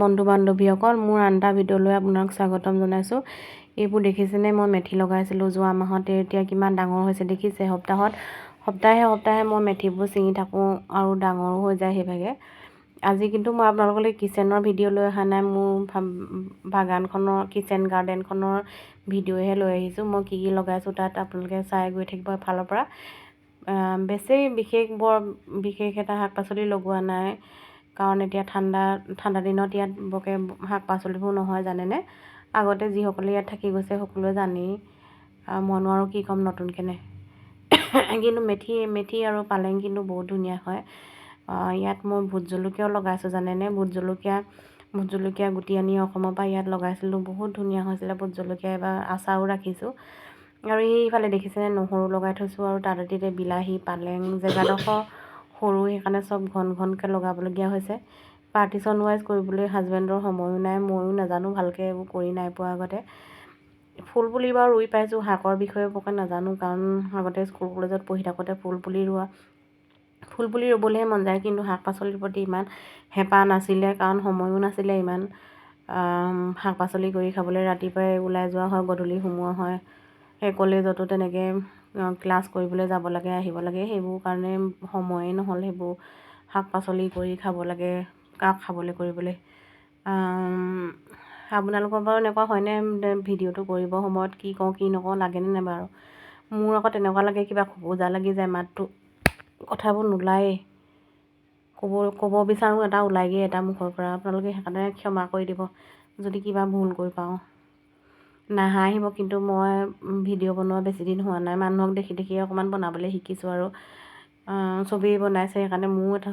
বন্ধু বান্ধৱীসকল মোৰ আনটা ভিডিঅ'লৈ আপোনাক স্বাগতম জনাইছোঁ। এইবোৰ দেখিছেনে, মই মেথি লগাইছিলোঁ যোৱা মাহতে, এতিয়া কিমান ডাঙৰ হৈছে দেখিছে। সপ্তাহে মই মেথিবোৰ ছিঙি থাকোঁ আৰু ডাঙৰো হৈ যায় সেইভাগে। আজি কিন্তু মই আপোনালোকলৈ কিচেনৰ ভিডিঅ' লৈ অহা নাই, মোৰ বাগানখনৰ কিচেন গাৰ্ডেনখনৰ ভিডিঅ'হে লৈ আহিছোঁ। মই কি লগাইছোঁ তাত আপোনালোকে চাই গৈ থাকিব এফালৰ পৰা। বৰ বিশেষ এটা শাক পাচলি লগোৱা নাই, কাৰণ এতিয়া ঠাণ্ডা দিনত ইয়াত বৰকৈ শাক পাচলিবোৰ নহয় জানেনে। আগতে যিসকলে ইয়াত থাকি গৈছে সকলোৱে জানেই, মইনো আৰু কি ক'ম নতুনকৈ। কিন্তু মেথি আৰু পালেং কিন্তু বহুত ধুনীয়া হয়। ইয়াত মই ভোট জলকীয়াও লগাইছোঁ জানেনে। ভোট জলকীয়া গুটি আনি অসমৰ পৰা ইয়াত লগাইছিলোঁ, বহুত ধুনীয়া হৈছিলে ভোট জলকীয়া। এবাৰ আচাৰো ৰাখিছোঁ। আৰু এইফালে দেখিছেনে, নহৰু লগাই থৈছোঁ, আৰু তাতে বিলাহী পালেং। জেগাডোখৰ সৰু, সেইকাৰণে চব ঘনকৈ লগাবলগীয়া হৈছে। পাৰ্টিশ্যন ৱাইজ কৰিবলৈ হাজবেণ্ডৰ সময়ো নাই, ময়ো নাজানো ভালকৈ, এইবোৰ কৰি নাই পোৱা আগতে। ফুল পুলি বাৰু ৰুই পাইছোঁ, শাকৰ বিষয়ে বৰকৈ নাজানো, কাৰণ আগতে স্কুল কলেজত পঢ়ি থাকোঁতে ফুল পুলি ৰুবলৈহে মন যায়, কিন্তু শাক পাচলিৰ প্ৰতি ইমান হেঁপাহ নাছিলে, কাৰণ সময়ো নাছিলে ইমান শাক পাচলি কৰি খাবলৈ। ৰাতিপুৱাই ওলাই যোৱা হয়, গধূলি সোমোৱা হয়। সেই কলেজতো তেনেকৈ ক্লাছ কৰিবলৈ যাব লাগে, আহিব লাগে, সেইবোৰ কাৰণে সময়ে নহ'ল সেইবোৰ শাক পাচলি কৰি খাব লাগে, খাবলৈ কৰিবলৈ। আপোনালোকৰ বাৰু এনেকুৱা হয়নে, ভিডিঅ'টো কৰিবৰ সময়ত কি কওঁ কি নকওঁ লাগেনে নাই বাৰু? মোৰ আকৌ তেনেকুৱা লাগে, কিবা খোকোজা লাগি যায়, মাতটো কথাবোৰ নোলায়েই। ক'ব বিচাৰোঁ এটা ওলাইগৈ এটা মুখৰ পৰা। আপোনালোকে সেইকাৰণে ক্ষমা কৰি দিব যদি কিবা ভুল কৰি পাওঁ। নাহাঁহিব, কিন্তু মই ভিডিঅ' বনোৱা বেছিদিন হোৱা নাই, মানুহক দেখি অকণমান বনাবলৈ শিকিছোঁ। আৰু চবেই বনাইছে, সেইকাৰণে মোৰ এটা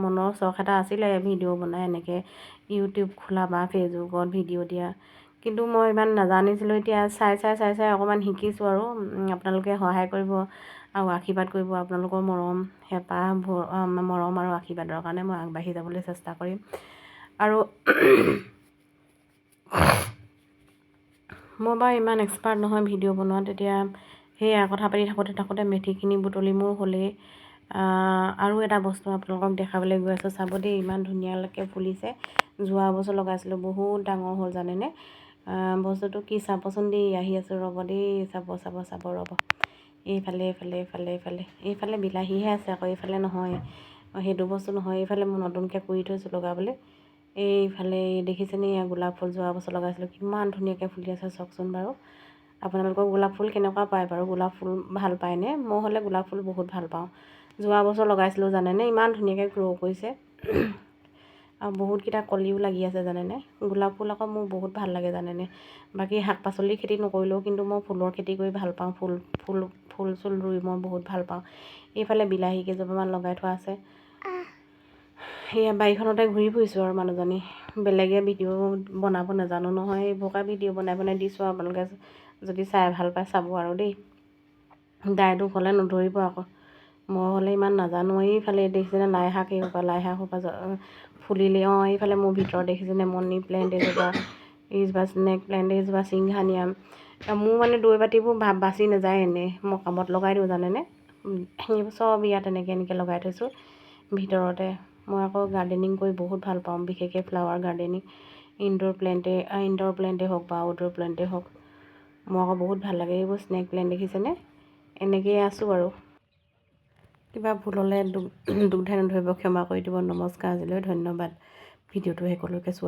মনৰ চখ এটা আছিলে ভিডিঅ' বনাই, এনেকৈ ইউটিউব খোলা বা ফেচবুকত ভিডিঅ' দিয়া। কিন্তু মই ইমান নাজানিছিলোঁ, এতিয়া চাই অকণমান শিকিছোঁ। আৰু আপোনালোকে সহায় কৰিব আৰু আশীৰ্বাদ কৰিব। আপোনালোকৰ মৰম আৰু আশীৰ্বাদৰ কাৰণে মই আগবাঢ়ি যাবলৈ চেষ্টা কৰিম। আৰু মই বাৰু ইমান এক্সপাৰ্ট নহয় ভিডিঅ' বনোৱাত। এতিয়া সেয়া কথা পাতি থাকোঁতে মেথিখিনি বুটলি মোৰ হ'লেই। আৰু এটা বস্তু আপোনালোকক দেখাবলৈ গৈ আছোঁ, চাব দেই, ইমান ধুনীয়াকৈ ফুলিছে। যোৱা বছৰ লগাইছিলোঁ, বহুত ডাঙৰ হ'ল জানেনে। বস্তুটো কি চাবচোন দেই, আহি আছোঁ ৰ'ব দেই, চাব ৰ'ব। এইফালে বিলাহীহে আছে আকৌ, এইফালে নহয়, সেইটো বস্তু নহয়। এইফালে মই নতুনকৈ কৰি থৈছোঁ লগাবলৈ। এইফালে দেখিছেনে, গোলাপ ফুল যোৱা বছৰ লগাইছিলোঁ, কিমান ধুনীয়াকৈ ফুলি আছে চাওকচোন বাৰু। আপোনালোকৰ গোলাপ ফুল কেনেকুৱা পায় বাৰু? গোলাপ ফুল ভাল পায়নে? মই হ'লে গোলাপ ফুল বহুত ভাল পাওঁ। যোৱা বছৰ লগাইছিলোঁ জানেনে, ইমান ধুনীয়াকৈ গ্ৰ' কৰিছে। আৰু বহুতকেইটা কলিও লাগি আছে জানেনে। গোলাপ ফুল আকৌ মোৰ বহুত ভাল লাগে জানেনে। বাকী শাক পাচলিৰ খেতি নকৰিলেও কিন্তু মই ফুলৰ খেতি কৰি ভাল পাওঁ। ফুল চুল ৰুই মই বহুত ভাল পাওঁ। এইফালে বিলাহী কেইজোপামান লগাই থোৱা আছে। সেয়া বাৰীখনতে ঘূৰি ফুৰিছোঁ আৰু মানুহজনী। বেলেগে ভিডিঅ' বনাব নাজানো নহয়, এইবোৰকে ভিডিঅ' বনাই দিছোঁ। আপোনালোকে যদি চাই ভাল পায় চাব আৰু দেই। দায়টোক হ'লে নধৰিব আকৌ, মই হ'লে ইমান নাজানো। এইফালে দেখিছেনে লাই শাক সোপা ফুলিলে। এইফালে মোৰ ভিতৰত দেখিছেনে মনি প্লেণ্ট এইজোপা স্নেক প্লেণ্ট, এইজোপা সিংহানিয়াম। মোৰ মানে দৈ বাতিবোৰ বাচি নাযায়, এনেই মই কামত লগাই দিওঁ জানেনে। চব ইয়াত এনেকৈ লগাই থৈছোঁ ভিতৰতে। মই আকৌ গাৰ্ডেনিং কৰি বহুত ভাল পাওঁ, বিশেষকৈ ফ্লাৱাৰ গাৰ্ডেনিং। ইনডোৰ প্লেণ্টেই হওক বা আউটডোৰ প্লেণ্টেই হওক, মোৰ আকৌ বহুত ভাল লাগে। এইবোৰ স্নেক প্লেণ্ট দেখিছেনে, এনেকৈয়ে আছোঁ আৰু। কিবা ভুল হ'লে দুখ ধাই নধৰিব, ক্ষমা কৰি দিব। নমস্কাৰ, আজিলৈ ধন্যবাদ। ভিডিঅ'টো শেষলৈকে চোৱা।